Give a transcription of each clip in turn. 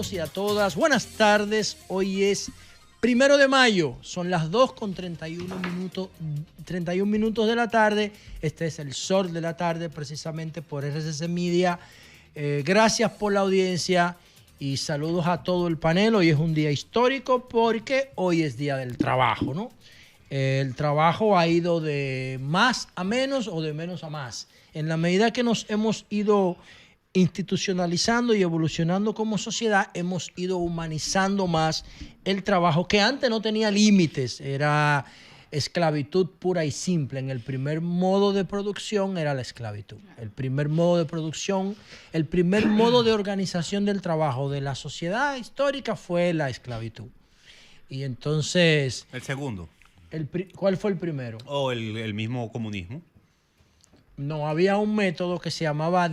todos y a todas. Buenas tardes. Hoy es 1 de mayo. Son las 2:31 minutos de la tarde. Este es el sol de la tarde, precisamente por RCC Media. Gracias por la audiencia y saludos a todo el panel. Hoy es un día histórico porque hoy es Día del Trabajo, ¿no? El trabajo ha ido de más a menos o de menos a más. En la medida que nos hemos ido institucionalizando y evolucionando como sociedad, hemos ido humanizando más el trabajo, que antes no tenía límites, era esclavitud pura y simple. En el primer modo de producción era la esclavitud. El primer modo de producción, el primer modo de organización del trabajo de la sociedad histórica fue la esclavitud. Y entonces... El segundo. ¿Cuál fue el primero? O el mismo comunismo. No, había un método que se llamaba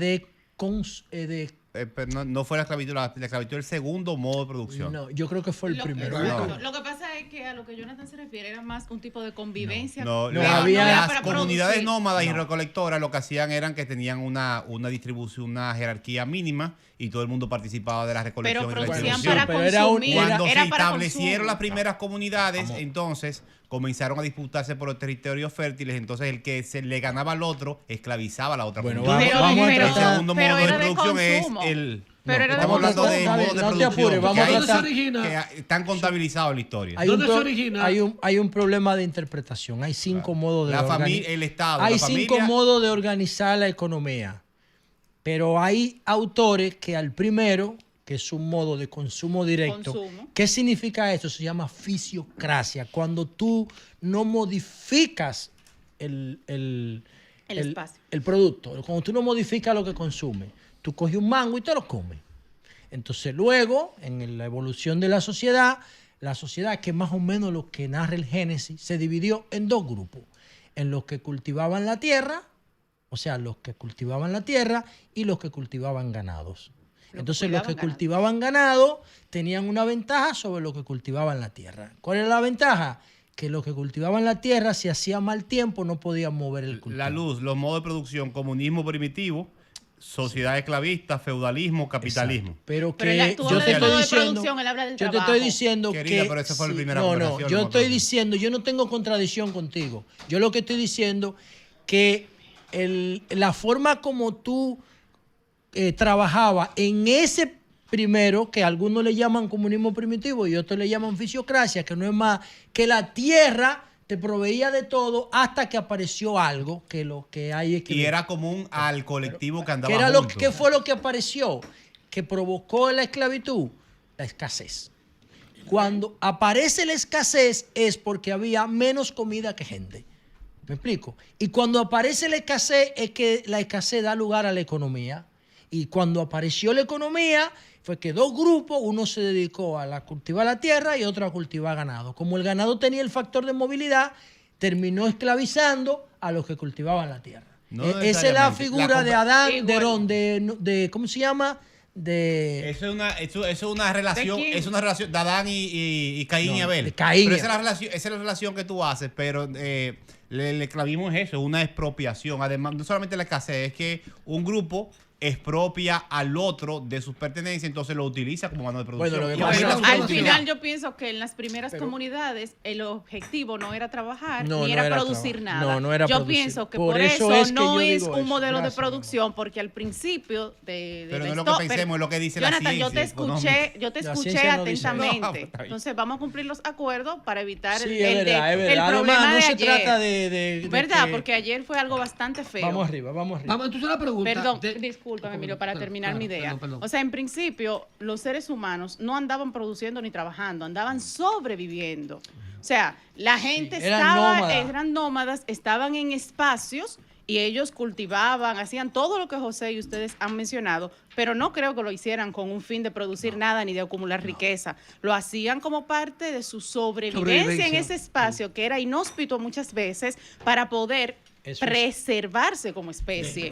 pero no fue la esclavitud, la esclavitud el segundo modo de producción. No, yo creo que fue el primero. Lo que pasa es que a lo que Jonathan se refiere era más un tipo de convivencia. Las comunidades nómadas y recolectoras lo que hacían eran que tenían una distribución, una jerarquía mínima y todo el mundo participaba de la recolección. Pero y producían la para consumir. Cuando se para establecieron consumo. las primeras comunidades, entonces comenzaron a disputarse por los territorios fértiles. Entonces el que se le ganaba al otro esclavizaba a la otra comunidad. El segundo modo de producción es el... estamos hablando de modos de producción que están contabilizados en la historia. ¿Dónde se origina? Hay un problema de interpretación. Hay 5 modos de el Estado, hay la 5 modos de organizar la economía. Pero hay autores que al primero, que es un modo de consumo directo. ¿Qué significa eso? Se llama fisiocracia. Cuando tú no modificas el producto, cuando tú no modificas lo que consume, tú coges un mango y te lo comes. Entonces luego, en la evolución de la sociedad que más o menos lo que narra el Génesis, se dividió en 2 grupos. En los que cultivaban la tierra, o sea, los que cultivaban la tierra y los que cultivaban ganados. Entonces los que cultivaban ganado tenían una ventaja sobre los que cultivaban la tierra. ¿Cuál era la ventaja? Que los que cultivaban la tierra, si hacía mal tiempo, no podían mover el cultivo. La luz, los modos de producción, comunismo primitivo, sociedad esclavista, feudalismo, capitalismo. Exacto. Pero yo te estoy diciendo Querida, que... pero esa fue la primera yo estoy diciendo, yo no tengo contradicción contigo. Yo lo que estoy diciendo que la forma como tú trabajaba en ese primero, que algunos le llaman comunismo primitivo y otros le llaman fisiocracia, que no es más que la tierra te proveía de todo hasta que apareció algo que lo que hay es que... Y era común al colectivo que andaba junto. ¿Qué fue lo que apareció? Que provocó la esclavitud, la escasez. Cuando aparece la escasez es porque había menos comida que gente. ¿Me explico? Y cuando aparece la escasez es que la escasez da lugar a la economía. Y cuando apareció la economía fue que 2 grupos, uno se dedicó a cultivar la tierra y otro a cultivar ganado. Como el ganado tenía el factor de movilidad, terminó esclavizando a los que cultivaban la tierra. Esa es la figura de Adán, de ¿cómo se llama? Eso es una relación de Adán y Caín y Abel. Pero esa es la relación que tú haces, pero el esclavismo es eso, una expropiación. Además, no solamente la escasez, es que un grupo expropia al otro de sus pertenencias, entonces lo utiliza como mano de producción. Al final yo pienso que en las primeras comunidades el objetivo no era trabajar ni era producir nada. Yo pienso que por eso no es un modelo de producción, porque al principio pero no es lo que pensemos, es lo que dice Jonathan, la ciencia. yo te escuché atentamente. Entonces vamos a cumplir los acuerdos para evitar el problema de ayer. Trata de ¿verdad? Porque ayer fue algo bastante feo. Vamos arriba. Vamos, entonces la pregunta. Perdón, discúlpame, Emilio, para terminar mi idea. Perdón. O sea, en principio, los seres humanos no andaban produciendo ni trabajando, andaban sobreviviendo. O sea, la gente eran nómadas, estaban en espacios y ellos cultivaban, hacían todo lo que José y ustedes han mencionado, pero no creo que lo hicieran con un fin de producir nada ni de acumular riqueza. Lo hacían como parte de su sobrevivencia en ese espacio que era inhóspito muchas veces para poder preservarse como especie.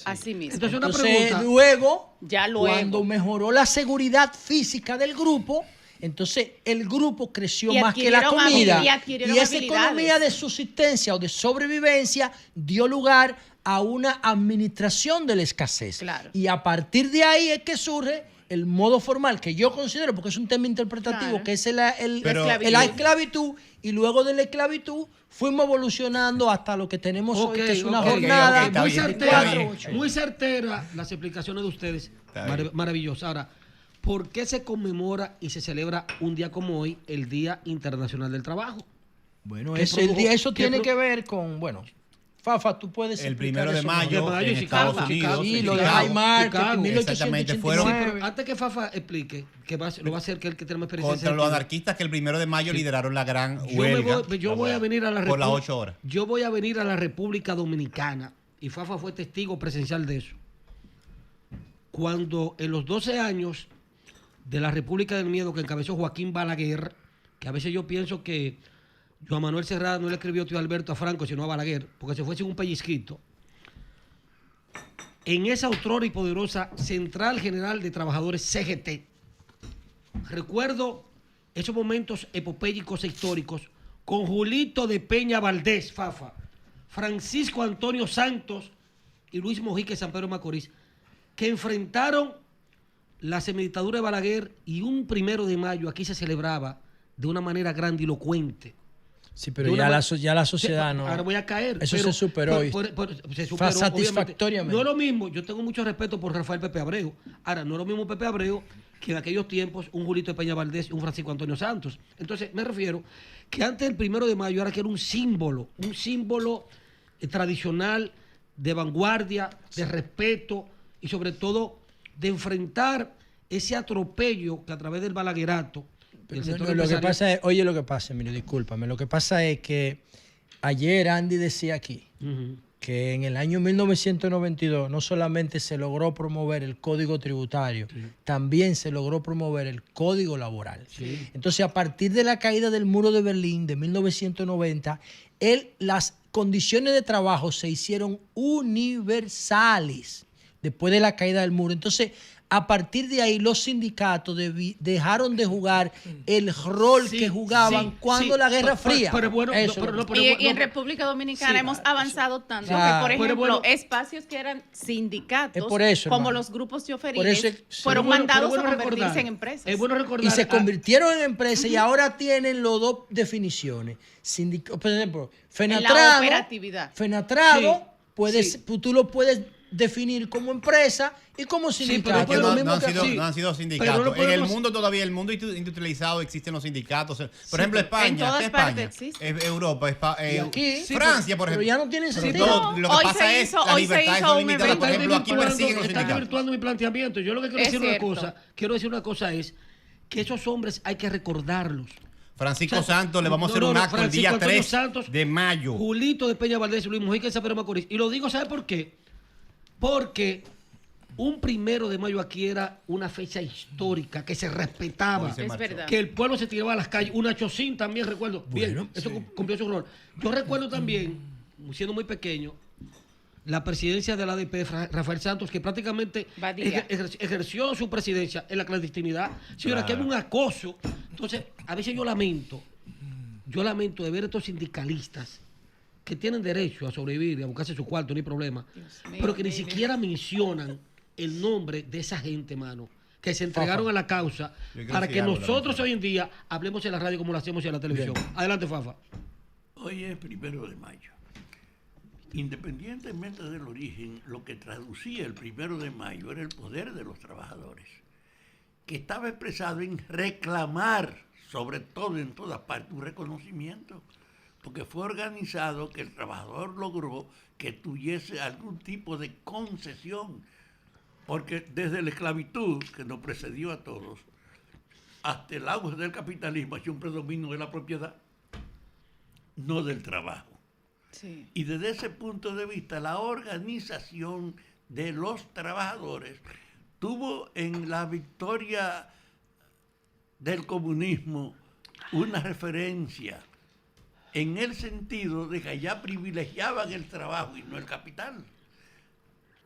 Así mismo. Entonces, luego, cuando mejoró la seguridad física del grupo, entonces el grupo creció más que la comida. Y esa economía de subsistencia o de sobrevivencia dio lugar a una administración de la escasez. Claro. Y a partir de ahí es que surge el modo formal que yo considero, porque es un tema interpretativo, claro, que es la esclavitud, y luego de la esclavitud fuimos evolucionando hasta lo que tenemos hoy, que es una jornada. Muy certera las explicaciones de ustedes, maravillosa. Ahora, ¿por qué se conmemora y se celebra un día como hoy, el Día Internacional del Trabajo? Bueno, eso tiene que ver con, Fafa, tú puedes el 1 de mayo en Estados Unidos. Sí, lo de High exactamente, fueron. Sí, pero antes que Fafa explique, que lo va a hacer que el que tenemos experiencia. Contra los anarquistas que el 1 de mayo lideraron la gran huelga. Yo voy a venir a la por las 8 horas. Yo voy a venir a la República Dominicana y Fafa fue testigo presencial de eso. Cuando en los 12 años de la República del Miedo que encabezó Joaquín Balaguer, que a veces yo pienso que Joan Manuel Serrat no le escribió tío Alberto a Franco, sino a Balaguer, porque se fue sin un pellizquito. En esa otrora y poderosa Central General de Trabajadores CGT, recuerdo esos momentos epopélicos e históricos con Julito de Peña Valdés, Fafa, Francisco Antonio Santos y Luis Mojica de San Pedro de Macorís, que enfrentaron la semidictadura de Balaguer, y un 1 de mayo aquí se celebraba de una manera grandilocuente. Sí, pero ya la sociedad no. Ahora voy a caer. Eso se superó. Se superó satisfactoriamente. No es lo mismo. Yo tengo mucho respeto por Rafael Pepe Abreu. Ahora, no es lo mismo Pepe Abreu que en aquellos tiempos un Julito de Peña Valdés y un Francisco Antonio Santos. Entonces, me refiero que antes del 1 de mayo, ahora que era un símbolo tradicional de vanguardia, de respeto y sobre todo de enfrentar ese atropello que a través del balaguerato. Lo que pasa es, Emilio, discúlpame, lo que pasa es que ayer Andy decía aquí que en el año 1992 no solamente se logró promover el Código Tributario, también se logró promover el Código Laboral. Sí. Entonces, a partir de la caída del muro de Berlín de 1990, las condiciones de trabajo se hicieron universales después de la caída del muro. Entonces, a partir de ahí, los sindicatos dejaron de jugar el rol que jugaban cuando la Guerra Fría. Y en República Dominicana hemos avanzado tanto que, por ejemplo, espacios que eran sindicatos, como los grupos choferiles, fueron mandados a convertirse en empresas. Es bueno recordar. Y se convirtieron en empresas y ahora tienen las dos definiciones. Por ejemplo, Fenatrado, tú lo puedes definir como empresa y como sindicato. Sí, no han sido sindicatos. En el mundo todavía, el mundo industrializado, existen los sindicatos. Por ejemplo, España, Europa, Francia, por ejemplo. Pero ya no tienen sentido. Lo que pasa es la libertad es limitada. Por ejemplo, aquí persiguen los sindicatos. Están virtuando mi planteamiento. Yo lo que quiero decir una cosa es que esos hombres hay que recordarlos. Francisco Santos, le vamos a hacer un acto el día 3 de mayo. Julito de Peña Valdés y Luis Mojica de San Pedro de Macorís. Y lo digo, ¿sabe por qué? Porque un 1 de mayo aquí era una fecha histórica que se respetaba. Es verdad. Que el pueblo se tiraba a las calles. Una Chocín también, recuerdo. Bien, eso cumplió su rol. Yo recuerdo también, siendo muy pequeño, la presidencia de la ADP, Rafael Santos, que prácticamente ejerció su presidencia en la clandestinidad. Señora, que había un acoso. Entonces, a veces yo lamento de ver a estos sindicalistas que tienen derecho a sobrevivir y a buscarse su cuarto, no hay problema, pero que ni siquiera mencionan el nombre de esa gente, mano, que se entregaron a la causa para que nosotros hoy en día hablemos en la radio como lo hacemos en la televisión. Bien. Adelante, Fafa. Hoy es 1 de mayo. Independientemente del origen, lo que traducía el 1 de mayo era el poder de los trabajadores, que estaba expresado en reclamar, sobre todo en todas partes, un reconocimiento, porque fue organizado que el trabajador logró que tuviese algún tipo de concesión, porque desde la esclavitud, que nos precedió a todos, hasta el auge del capitalismo, hay un predominio de la propiedad, no del trabajo. Sí. Y desde ese punto de vista, la organización de los trabajadores tuvo en la victoria del comunismo una referencia en el sentido de que allá privilegiaban el trabajo y no el capital.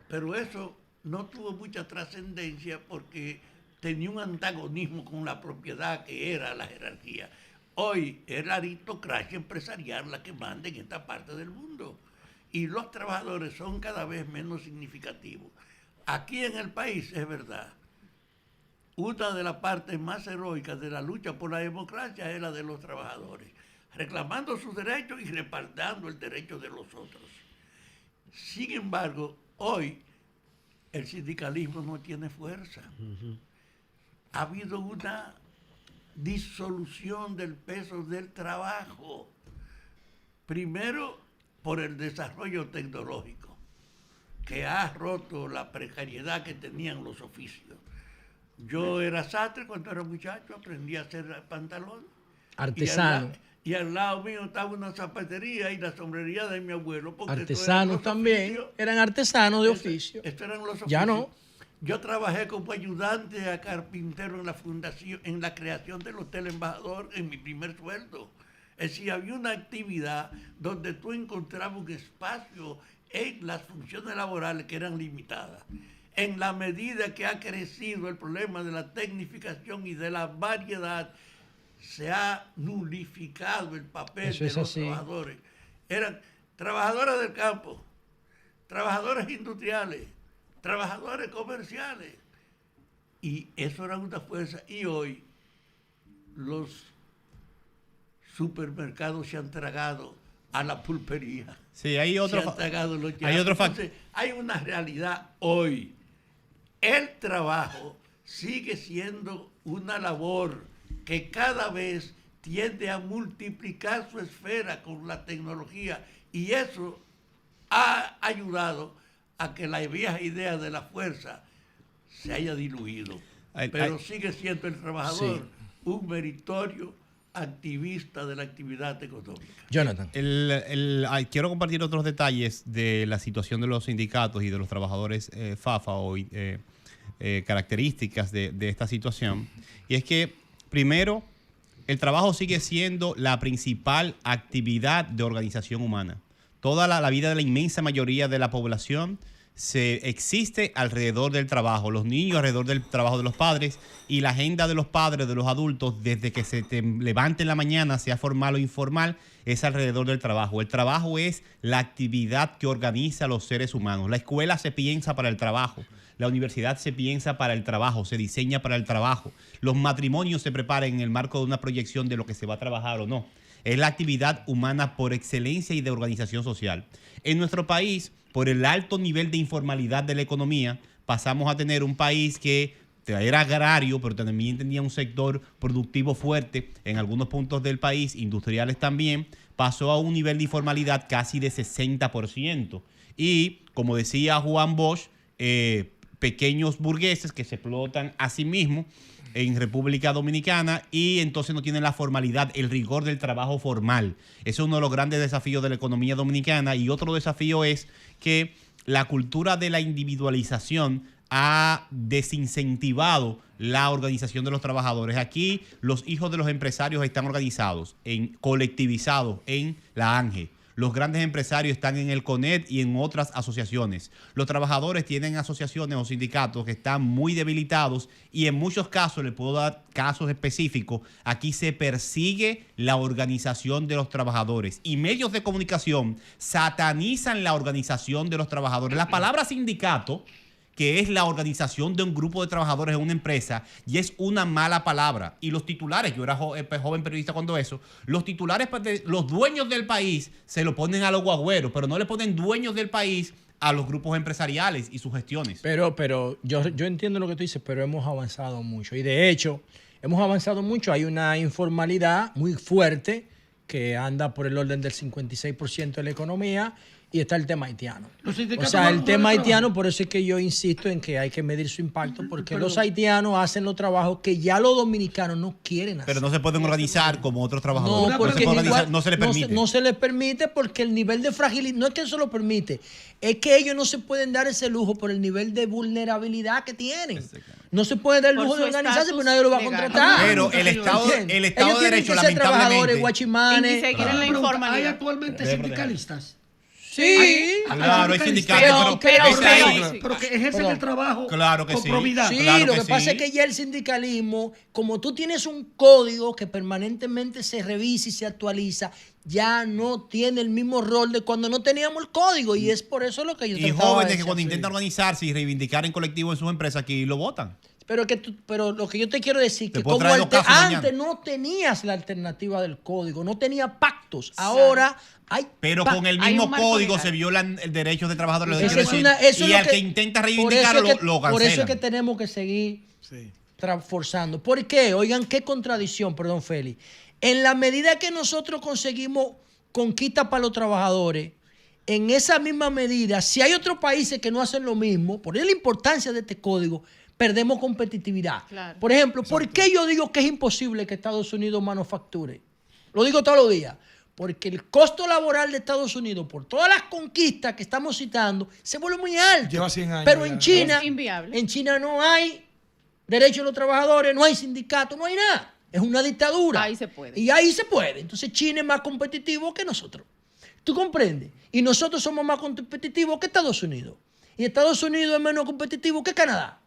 Pero eso no tuvo mucha trascendencia porque tenía un antagonismo con la propiedad que era la jerarquía. Hoy es la aristocracia empresarial la que manda en esta parte del mundo y los trabajadores son cada vez menos significativos. Aquí en el país es verdad una de las partes más heroicas de la lucha por la democracia es la de los trabajadores, reclamando sus derechos y respaldando el derecho de los otros. Sin embargo, hoy el sindicalismo no tiene fuerza. Ha habido una disolución del peso del trabajo. Primero, por el desarrollo tecnológico, que ha roto la precariedad que tenían los oficios. Yo era sastre cuando era muchacho, aprendí a hacer pantalón. Artesano. Y al lado mío estaba una zapatería y la sombrería de mi abuelo. Artesanos también. Eran artesanos de oficio. Estos eran los oficios. Ya no. Yo trabajé como ayudante a carpintero en la fundación, en la creación del Hotel Embajador, en mi primer sueldo. Es decir, había una actividad donde tú encontrabas un espacio en las funciones laborales que eran limitadas. En la medida que ha crecido el problema de la tecnificación y de la variedad, se ha nulificado el papel de los trabajadores. Eran trabajadores del campo, trabajadores industriales, trabajadores comerciales. Y eso era una fuerza. Y hoy los supermercados se han tragado a la pulpería. Sí, hay otro factor. Hay una realidad hoy. El trabajo sigue siendo una labor que cada vez tiende a multiplicar su esfera con la tecnología, y eso ha ayudado a que la vieja idea de la fuerza se haya diluido. Pero sigue siendo el trabajador un meritorio activista de la actividad económica. Jonathan. Quiero compartir otros detalles de la situación de los sindicatos y de los trabajadores FAFA hoy, características de esta situación. Y es que, primero, el trabajo sigue siendo la principal actividad de organización humana. Toda la vida de la inmensa mayoría de la población existe alrededor del trabajo, los niños alrededor del trabajo de los padres, y la agenda de los padres, de los adultos, desde que se levante en la mañana, sea formal o informal, es alrededor del trabajo. El trabajo es la actividad que organiza a los seres humanos. La escuela se piensa para el trabajo, la universidad se piensa para el trabajo, se diseña para el trabajo. Los matrimonios se preparan en el marco de una proyección de lo que se va a trabajar o no. Es la actividad humana por excelencia y de organización social. En nuestro país, por el alto nivel de informalidad de la economía, pasamos a tener un país que era agrario, pero también tenía un sector productivo fuerte en algunos puntos del país, industriales también, pasó a un nivel de informalidad casi de 60%. Y, como decía Juan Bosch, pequeños burgueses que se explotan a sí mismos en República Dominicana, y entonces no tienen la formalidad, el rigor del trabajo formal. Ese es uno de los grandes desafíos de la economía dominicana. Y otro desafío es que la cultura de la individualización ha desincentivado la organización de los trabajadores. Aquí los hijos de los empresarios están organizados, colectivizados en la ANGE. Los grandes empresarios están en el CONED y en otras asociaciones. Los trabajadores tienen asociaciones o sindicatos que están muy debilitados, y en muchos casos, les puedo dar casos específicos, aquí se persigue la organización de los trabajadores. Y medios de comunicación satanizan la organización de los trabajadores. La palabra sindicato, que es la organización de un grupo de trabajadores en una empresa, y es una mala palabra. Y los titulares, yo era joven periodista cuando eso, los titulares, los dueños del país se lo ponen a los guagüeros, pero no le ponen dueños del país a los grupos empresariales y sus gestiones. Pero yo entiendo lo que tú dices, pero hemos avanzado mucho. Y de hecho, hemos avanzado mucho. Hay una informalidad muy fuerte que anda por el orden del 56% de la economía. Y está el tema haitiano. O sea, el tema haitiano, por eso es que yo insisto en que hay que medir su impacto, porque los haitianos hacen los trabajos que ya los dominicanos no quieren hacer. Pero no se pueden organizar como otros trabajadores. No se les permite. No se les permite porque el nivel de fragilidad, no es que eso lo permite, es que ellos no se pueden dar ese lujo por el nivel de vulnerabilidad que tienen. No se puede dar el lujo de organizarse porque nadie lo va a contratar. Pero el Estado de Derecho, lamentablemente. Trabajadores, guachimanes. Y seguir en la informalidad. ¿Hay actualmente sindicalistas? Sí, claro, hay sindicatos, pero que ejercen el trabajo con probidad. Sí, claro, lo que pasa es que ya el sindicalismo, como tú tienes un código que permanentemente se revisa y se actualiza, ya no tiene el mismo rol de cuando no teníamos el código, y es por eso lo que yo trataba de decir. Y jóvenes que cuando intentan organizarse y reivindicar en colectivo en sus empresas, aquí lo votan. Pero lo que yo te quiero decir que como antes no tenías la alternativa del código, no tenía pactos. Ahora hay pero con el mismo código se violan el derecho de trabajadores. Y al que intenta reivindicarlo lo cancelan. Por eso es que tenemos que seguir forzando. ¿Por qué? Oigan, qué contradicción, perdón, Félix. En la medida que nosotros conseguimos conquistas para los trabajadores, en esa misma medida, si hay otros países que no hacen lo mismo, por la importancia de este código, perdemos competitividad. Claro. Por ejemplo, ¿por qué yo digo que es imposible que Estados Unidos manufacture? Lo digo todos los días. Porque el costo laboral de Estados Unidos, por todas las conquistas que estamos citando, se vuelve muy alto. Lleva 100 años. Pero en China no hay derechos de los trabajadores, no hay sindicatos, no hay nada. Es una dictadura. Ahí se puede. Y ahí se puede. Entonces China es más competitivo que nosotros. ¿Tú comprendes? Y nosotros somos más competitivos que Estados Unidos. Y Estados Unidos es menos competitivo que Canadá.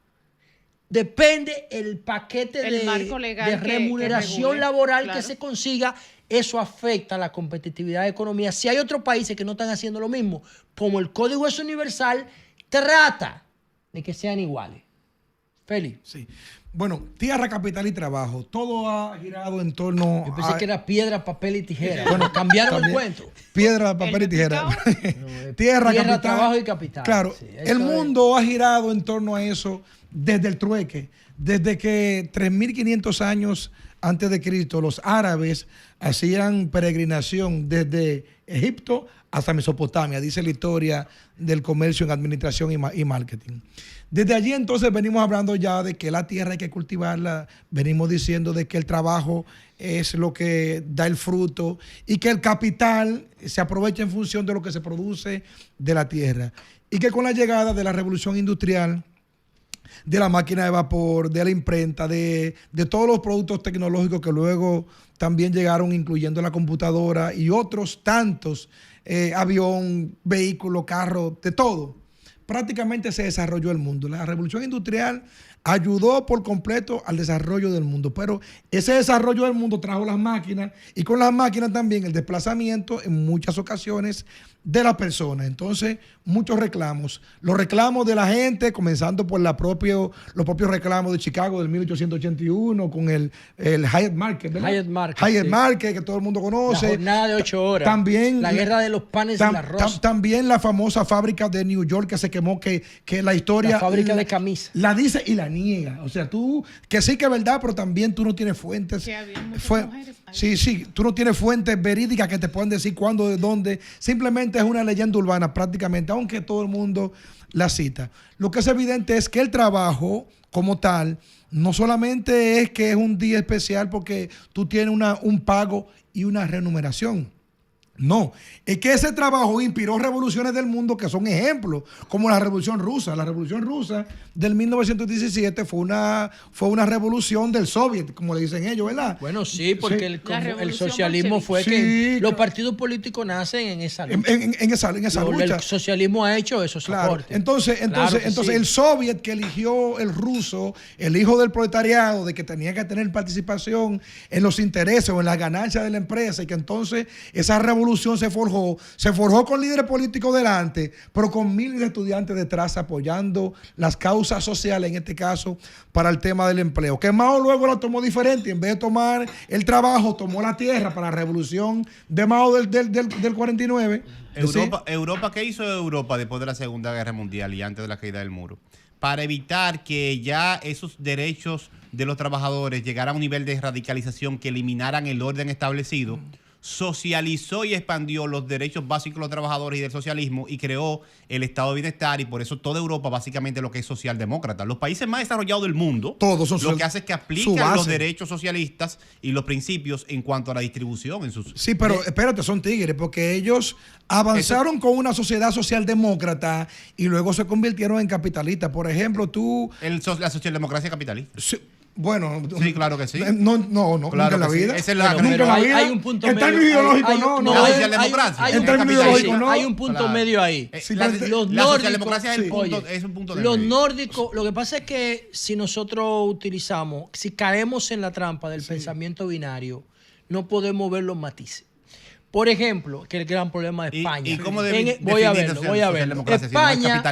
Depende el paquete de remuneración laboral que se consiga. Eso afecta a la competitividad de la economía. Si hay otros países que no están haciendo lo mismo, como el código es universal, trata de que sean iguales. Félix. Sí. Bueno, tierra, capital y trabajo. Todo ha girado en torno Yo pensé que era piedra, papel y tijera. Bueno, cambiaron el cuento. Piedra, papel y tijera. Tierra, capital. Trabajo y capital. Claro, sí, el mundo ha girado en torno a eso desde el trueque. Desde que 3.500 años antes de Cristo, los árabes hacían peregrinación desde Egipto hasta Mesopotamia, dice la historia del comercio en administración y marketing. Desde allí entonces venimos hablando ya de que la tierra hay que cultivarla, venimos diciendo de que el trabajo es lo que da el fruto y que el capital se aprovecha en función de lo que se produce de la tierra. Y que con la llegada de la revolución industrial, de la máquina de vapor, de la imprenta, de todos los productos tecnológicos que luego también llegaron, incluyendo la computadora y otros tantos, avión, vehículo, carro, de todo. Prácticamente se desarrolló el mundo. La revolución industrial ayudó por completo al desarrollo del mundo, pero ese desarrollo del mundo trajo las máquinas y con las máquinas también el desplazamiento en muchas ocasiones de las personas. Entonces, muchos reclamos. Los reclamos de la gente, comenzando por los propios reclamos de Chicago del 1881 con el Hyatt Market, ¿verdad? Hyatt Market, que todo el mundo conoce. La jornada de 8 horas. También la guerra de los panes y el arroz. También la famosa fábrica de New York que se quemó, que la historia... La fábrica de camisas. La dice y la niega. O sea, tú, que sí que es verdad, pero también tú no tienes fuentes. Sí, tú no tienes fuentes verídicas que te puedan decir cuándo, de dónde. Simplemente es una leyenda urbana prácticamente, aunque todo el mundo la cita. Lo que es evidente es que el trabajo como tal no solamente es que es un día especial porque tú tienes un pago y una remuneración. No, es que ese trabajo inspiró revoluciones del mundo que son ejemplos, como la Revolución Rusa. La Revolución Rusa del 1917 fue una revolución del soviet, como le dicen ellos, ¿verdad? Bueno, sí, porque el socialismo fue que los partidos políticos nacen en esa lucha. En esa lucha. El socialismo ha hecho esos soportes. Entonces el soviet que eligió el ruso, el hijo del proletariado, de que tenía que tener participación en los intereses o en las ganancias de la empresa, y que entonces esa revolución se forjó con líderes políticos delante, pero con miles de estudiantes detrás apoyando las causas sociales, en este caso, para el tema del empleo. Que Mao luego lo tomó diferente, en vez de tomar el trabajo, tomó la tierra para la revolución de Mao del 49. Europa, ¿qué hizo Europa después de la Segunda Guerra Mundial y antes de la caída del muro? Para evitar que ya esos derechos de los trabajadores llegaran a un nivel de radicalización que eliminaran el orden establecido, socializó y expandió los derechos básicos de los trabajadores y del socialismo y creó el estado de bienestar, y por eso toda Europa básicamente lo que es socialdemócrata. Los países más desarrollados del mundo, todos son lo que hace es que aplican los derechos socialistas y los principios en cuanto a la distribución. Sí, pero espérate, son tigres, porque ellos avanzaron con una sociedad socialdemócrata y luego se convirtieron en capitalistas. Por ejemplo, la socialdemocracia capitalista. Bueno, sí, claro que sí. No, claro nunca en la vida. Nunca en la vida. Hay un punto medio. En términos ideológicos, no. La socialdemocracia. En términos ideológicos, no. Hay un punto medio ahí. La socialdemocracia es un punto de los nórdicos, lo que pasa es que si nosotros si caemos en la trampa del pensamiento dinario, no podemos ver los matices. Por ejemplo, que es el gran problema de España. ¿Y cómo voy a verlo. España,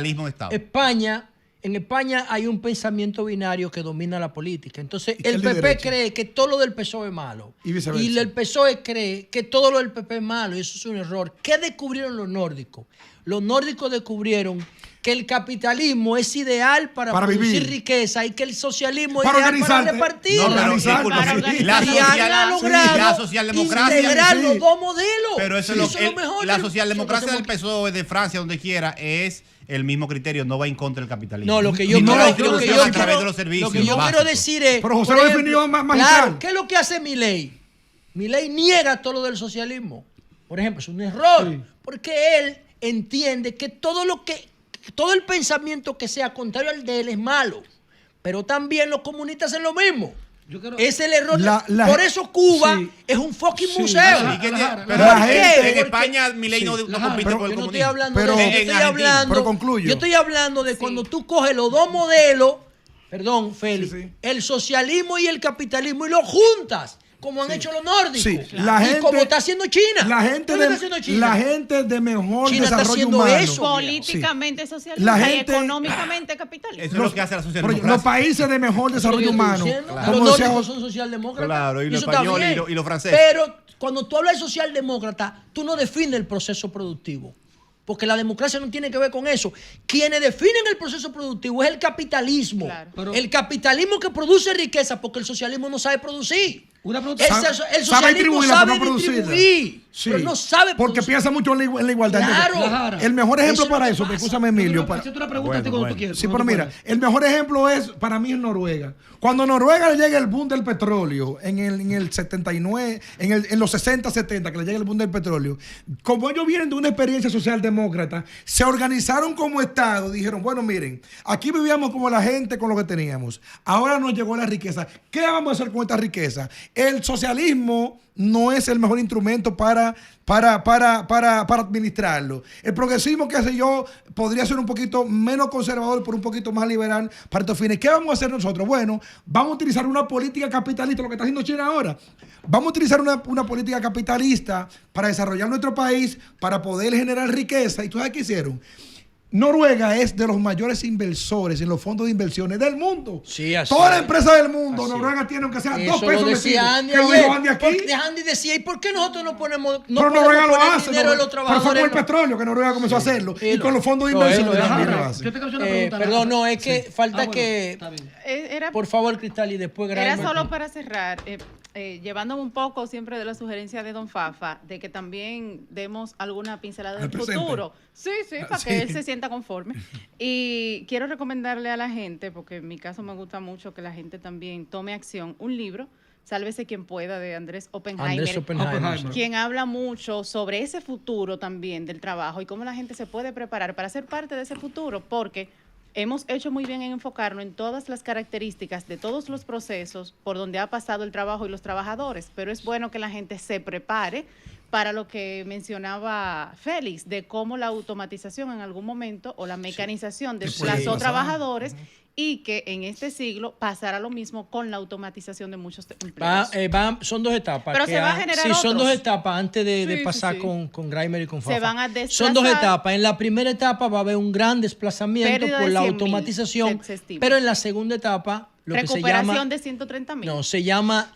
España En España hay un pensamiento binario que domina la política. Entonces, el PP cree que todo lo del PSOE es malo. Y el PSOE cree que todo lo del PP es malo. Y eso es un error. ¿Qué descubrieron los nórdicos? Los nórdicos descubrieron que el capitalismo es ideal para producir riqueza y que el socialismo es ideal para repartir. La socialdemocracia integrar los dos modelos. Pero eso es lo mejor. La socialdemocracia del PSOE de Francia, donde quiera, es el mismo criterio, no va en contra del capitalismo. No, lo que yo quiero decir es... Pero José lo definió más claro, ¿qué es lo que hace Milei? Milei niega todo lo del socialismo. Por ejemplo, es un error, porque él entiende que todo el pensamiento que sea contrario al de él es malo, pero también los comunistas hacen lo mismo. Es el error. Por eso Cuba es un fucking museo. Pero en España Milei no compite por el comunismo. Yo estoy hablando de cuando tú coges los dos modelos, perdón, Félix, el socialismo y el capitalismo, y los juntas. Como han hecho los nórdicos. Como está haciendo China. La gente de mejor China desarrollo humano. Eso. Políticamente socialista y económicamente capitalista. Eso es lo que hace la socialdemocracia. Los países de mejor desarrollo humano. Los nórdicos son socialdemócratas. Claro, y los españoles y los franceses. Pero cuando tú hablas de socialdemócrata, tú no defines el proceso productivo. Porque la democracia no tiene que ver con eso. Quienes definen el proceso productivo es el capitalismo. Claro. El capitalismo que produce riqueza, porque el socialismo no sabe producir. El socialismo sabe distribuir, pero no sabe porque producir. Piensa mucho en la igualdad. Claro. El mejor ejemplo para eso, escúchame, Emilio. Una pregunta cuando tú quieras. Sí, pero mira, el mejor ejemplo es, para mí, en Noruega. Cuando Noruega le llega el boom del petróleo, en el 79, en los 60, 70, que le llega el boom del petróleo, como ellos vienen de una experiencia socialdemócrata, se organizaron como Estado, dijeron, bueno, miren, aquí vivíamos como la gente con lo que teníamos. Ahora nos llegó la riqueza. ¿Qué vamos a hacer con esta riqueza? El socialismo no es el mejor instrumento para administrarlo. El progresismo, qué sé yo, podría ser un poquito menos conservador, pero un poquito más liberal para estos fines. ¿Qué vamos a hacer nosotros? Bueno, vamos a utilizar una política capitalista, lo que está haciendo China ahora. Vamos a utilizar una política capitalista para desarrollar nuestro país, para poder generar riqueza. ¿Y tú sabes qué hicieron? Noruega es de los mayores inversores en los fondos de inversiones del mundo. Sí, así Todas las empresas del mundo, Noruega tiene aunque sea 2 pesos metidos. Andy decía, ¿y por qué nosotros no ponemos pero Noruega lo hace, dinero de los trabajadores? Pero fue con el petróleo que Noruega comenzó a hacerlo. Y con los fondos de inversión. Perdón, no, es que falta que... Por favor, Cristal, y después Era solo para cerrar, llevándome un poco siempre de la sugerencia de don Fafa, de que también demos alguna pincelada del futuro. Sí, para que él se sienta conforme. Y quiero recomendarle a la gente, porque en mi caso me gusta mucho que la gente también tome acción, un libro, Sálvese quien pueda, de Andrés Oppenheimer, quien habla mucho sobre ese futuro también del trabajo y cómo la gente se puede preparar para ser parte de ese futuro, porque hemos hecho muy bien en enfocarnos en todas las características de todos los procesos por donde ha pasado el trabajo y los trabajadores, pero es bueno que la gente se prepare para lo que mencionaba Félix, de cómo la automatización en algún momento o la mecanización desplazó trabajadores y que en este siglo pasará lo mismo con la automatización de muchos empleos. Son 2 etapas. Pero se va a generar otros. Son 2 etapas antes de pasar con Graimer y con Fafa. Se van a desplazar. Son 2 etapas. En la primera etapa va a haber un gran desplazamiento por la automatización, pero en la segunda etapa recuperación de 130,000. No, se llama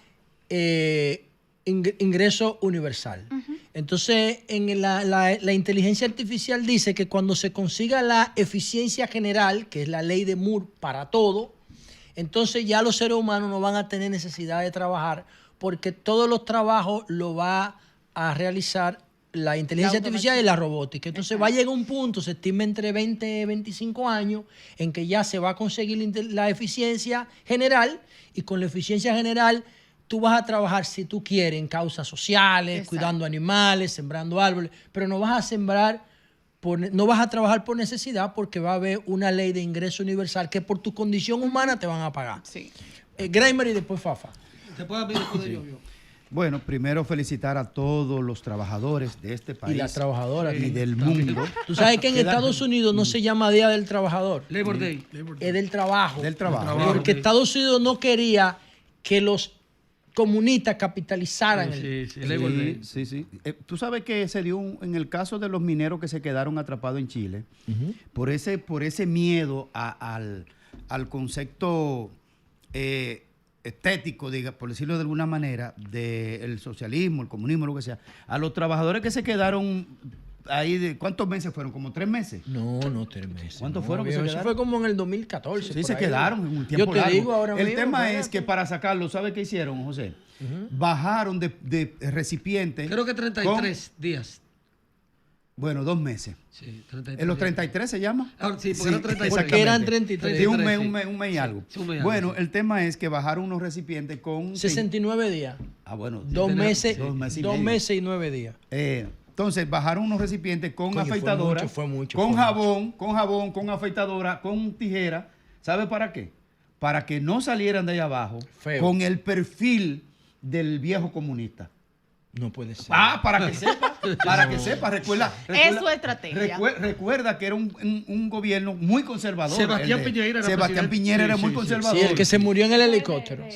ingreso universal. Entonces, en la inteligencia artificial dice que cuando se consiga la eficiencia general, que es la ley de Moore para todo, entonces ya los seres humanos no van a tener necesidad de trabajar porque todos los trabajos lo va a realizar la inteligencia artificial y la robótica. Entonces va a llegar un punto, se estima entre 20 y 25 años, en que ya se va a conseguir la eficiencia general, y con la eficiencia general tú vas a trabajar, si tú quieres, en causas sociales, cuidando animales, sembrando árboles, pero no vas a trabajar por necesidad, porque va a haber una ley de ingreso universal que por tu condición humana te van a pagar. Sí. Graimer y después Fafa. Bueno, primero felicitar a todos los trabajadores de este país. Y las trabajadoras. Y del mundo. Tú sabes que en Estados Unidos no se llama Día del Trabajador. Labor Day. Es del trabajo. Del trabajo. Porque Estados Unidos no quería que los comunistas capitalizaran. Sí. Tú sabes que se dio en el caso de los mineros que se quedaron atrapados en Chile, por ese miedo al concepto estético, por decirlo de alguna manera, del socialismo, el comunismo, lo que sea, a los trabajadores que se quedaron ahí, ¿cuántos meses fueron? ¿Como 3 meses? No, 3 meses. ¿Cuántos fueron que se quedaron? Eso fue como en el 2014. Sí, se quedaron en un tiempo largo. Yo te digo ahora el mismo, tema es que para sacarlo, ¿sabe qué hicieron, José? Bajaron de recipientes. Creo que 33 días. Bueno, 2 meses. Sí, 33 ¿En los 33 se llama? Sí, porque eran 33. Porque eran 33. Sí, un mes y algo. Sí, un mes y algo. Bueno, el tema es que bajaron unos recipientes con 69 días. Ah, bueno. 2 meses, 2 meses y 9 días. Entonces bajaron unos recipientes con afeitadora, fue mucho, con jabón, con afeitadora, con tijera. ¿Sabe para qué? Para que no salieran de ahí abajo con el perfil del viejo comunista. No puede ser. Para que sepa, recuerda. Es su estrategia. Recuerda que era un gobierno muy conservador. Sebastián Piñera era muy conservador. Sí, el que se murió en el helicóptero.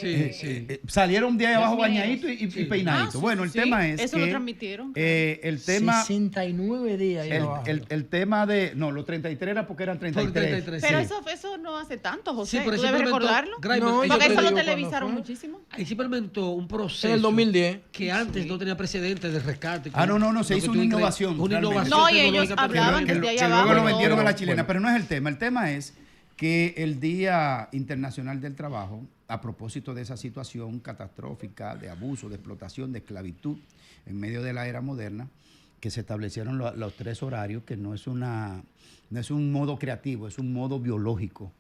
Salieron de ahí abajo bañaditos y peinaditos. Bueno, el tema es eso que lo transmitieron. el tema 69 días. el tema de los 33 era porque eran 33. Pero eso no hace tanto, José. Sí, ¿Tú debes recordarlo? Porque eso lo televisaron muchísimo. Ahí se implementó un proceso en el 2010 que antes no tenía precedentes de rescate. No, se hizo una innovación. No, y ellos hablaban desde allá abajo. Luego lo vendieron a la chilena, pero no es el tema. El tema es que el Día Internacional del Trabajo, a propósito de esa situación catastrófica de abuso, de explotación, de esclavitud en medio de la era moderna, que se establecieron los 3 horarios, que no es un modo creativo, es un modo biológico.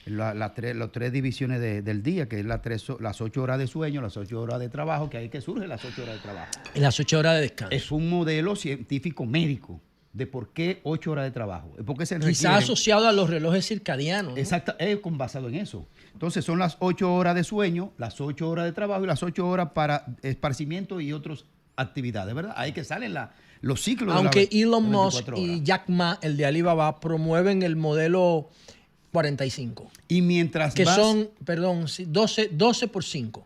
Las 3 divisiones del día, que es las 8 horas de sueño, las 8 horas de trabajo, que ahí que surgen las 8 horas de trabajo. Y las 8 horas de descanso. Es un modelo científico médico de por qué 8 horas de trabajo. Porque quizá asociado a los relojes circadianos, ¿no? Exacto, es basado en eso. Entonces son las 8 horas de sueño, las 8 horas de trabajo y las 8 horas para esparcimiento y otras actividades, ¿verdad? Ahí que salen los ciclos. Aunque Elon Musk y Jack Ma, el de Alibaba, promueven el modelo 45. Y mientras que son, 12 por 5.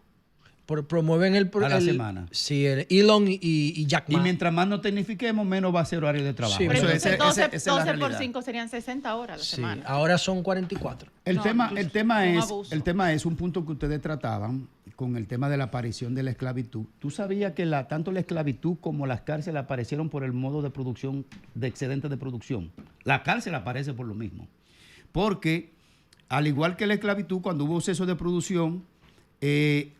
Promueven a la semana. Sí, Elon y Jack Ma. Y mientras más nos tecnifiquemos, menos va a ser horario de trabajo. Sí, pero entonces, 12 por 5 serían 60 horas a la semana. Ahora son 44. El tema es un punto que ustedes trataban con el tema de la aparición de la esclavitud. ¿Tú sabías que tanto la esclavitud como las cárceles aparecieron por el modo de producción, de excedentes de producción? La cárcel aparece por lo mismo. Porque, al igual que la esclavitud, cuando hubo exceso de producción,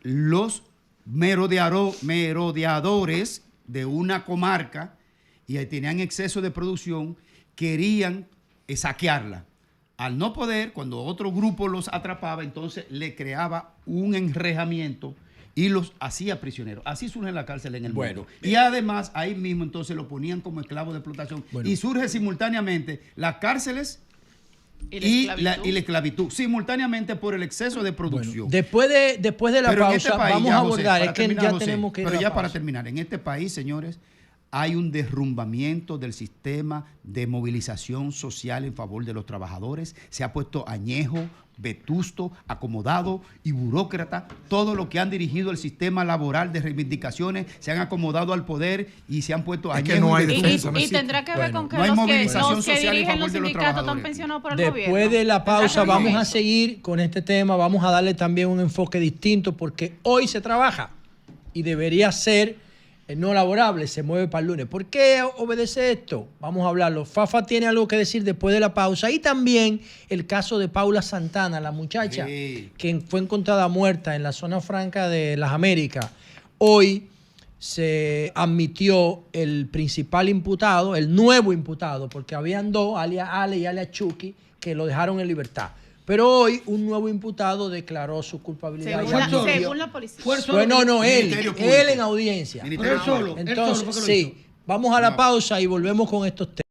los merodeadores de una comarca y tenían exceso de producción, querían saquearla. Al no poder, cuando otro grupo los atrapaba, entonces le creaba un enrejamiento y los hacía prisioneros. Así surge la cárcel en el mundo. Y además, ahí mismo entonces lo ponían como esclavos de explotación. Y surge simultáneamente las cárceles y la esclavitud, simultáneamente por el exceso de producción. Después de la pausa, vamos a abordar, es que ya tenemos que ir pero a la ya pausa. Para terminar, en este país, señores, hay un derrumbamiento del sistema de movilización social en favor de los trabajadores. Se ha puesto añejo, vetusto, acomodado y burócrata. Todo lo que han dirigido el sistema laboral de reivindicaciones se han acomodado al poder y se han puesto añejo. Que no hay defensa, y tendrá que ver con que no hay movilización los que social en dirigen favor los de los sindicatos están trabajadores. pensionados por el Después gobierno. de la pausa ¿Tendrá que ver vamos con a eso? seguir con este tema, vamos a darle también un enfoque distinto porque hoy se trabaja y debería ser no laborable, se mueve para el lunes. ¿Por qué obedece esto? Vamos a hablarlo. Fafa tiene algo que decir después de la pausa y también el caso de Paula Santana, la muchacha que fue encontrada muerta en la zona franca de las Américas. Hoy se admitió el principal imputado, el nuevo imputado, porque habían 2, alias Ale y alias Chucky, que lo dejaron en libertad. Pero hoy un nuevo imputado declaró su culpabilidad. Según la policía. Él en audiencia. Pero él solo. Entonces, vamos a la pausa y volvemos con estos temas.